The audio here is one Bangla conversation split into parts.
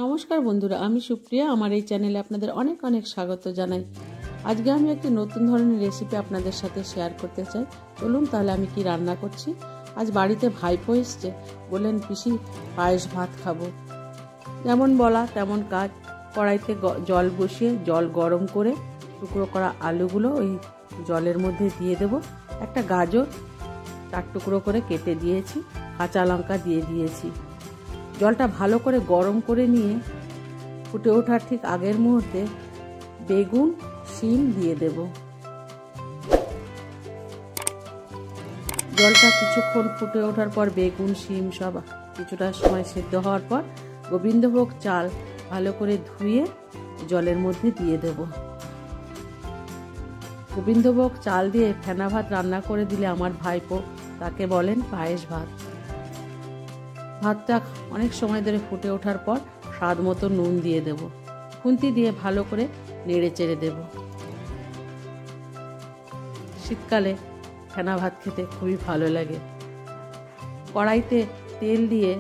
নমস্কার বন্ধুরা, আমি সুপ্রিয়া। আমার এই চ্যানেলে আপনাদের অনেক অনেক স্বাগত জানাই। আজকে আমি একটি নতুন ধরনের রেসিপি আপনাদের সাথে শেয়ার করতে চাই। চলুন তাহলে আমি কি রান্না করছি। আজ বাড়িতে ভাইপো এসছে, বললেন পিসি পায়েস ভাত খাবো। যেমন বলা তেমন কাজ। কড়াইতে জল বসিয়ে জল গরম করে টুকরো করা আলুগুলো ওই জলের মধ্যে দিয়ে দেব। একটা গাজর 4 টুকরো করে কেটে দিয়েছি, কাঁচা লঙ্কা দিয়ে দিয়েছি। জলটা ভালো করে গরম করে নিয়ে ফুটে ওঠার ঠিক আগের মুহূর্তে বেগুন শিম দিয়ে দেব। জলটা কিছুক্ষণ ফুটে ওঠার পর বেগুন শিম সব কিছুটা সময় সেদ্ধ হওয়ার পর গোবিন্দভোগ চাল ভালো করে ধুয়ে জলের মধ্যে দিয়ে দেব। গোবিন্দভোগ চাল দিয়ে ফেনা ভাত রান্না করে দিলে আমার ভাইপো তাকে বলেন পায়েস ভাত। ভাতটা অনেক সময় ধরে ফুটে ওঠার পর স্বাদ মতো নুন দিয়ে দেব। খুন্তি দিয়ে ভালো করে নেড়ে চেড়ে দেব। শীতকালে ফেনা ভাত খেতে খুবই ভালো লাগে। কড়াইতে তেল দিয়ে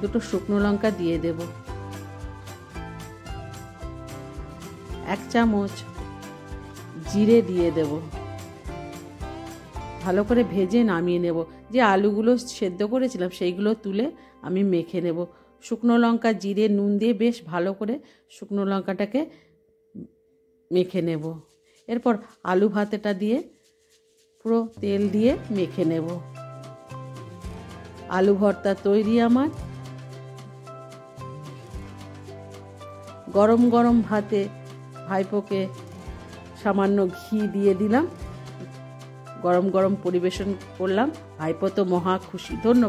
2 শুকনো লঙ্কা দিয়ে দেব। 1 চামচ জিরে দিয়ে দেব। ভালো করে ভেজে নামিয়ে নেব। যে আলুগুলো সেদ্ধ করেছিলাম সেইগুলো তুলে আমি মেখে নেব। শুকনো লঙ্কা জিরে নুন দিয়ে বেশ ভালো করে শুকনো লঙ্কাটাকে মেখে নেব। এরপর আলু ভাতেটা দিয়ে পুরো তেল দিয়ে মেখে নেব। আলু ভর্তা তৈরি আমার। গরম গরম ভাতে ভাইপোকে সামান্য ঘি দিয়ে দিলাম, গরম গরম পরিবেশন করলাম। ভাইপো তো মহা খুশি। ধন্যবাদ।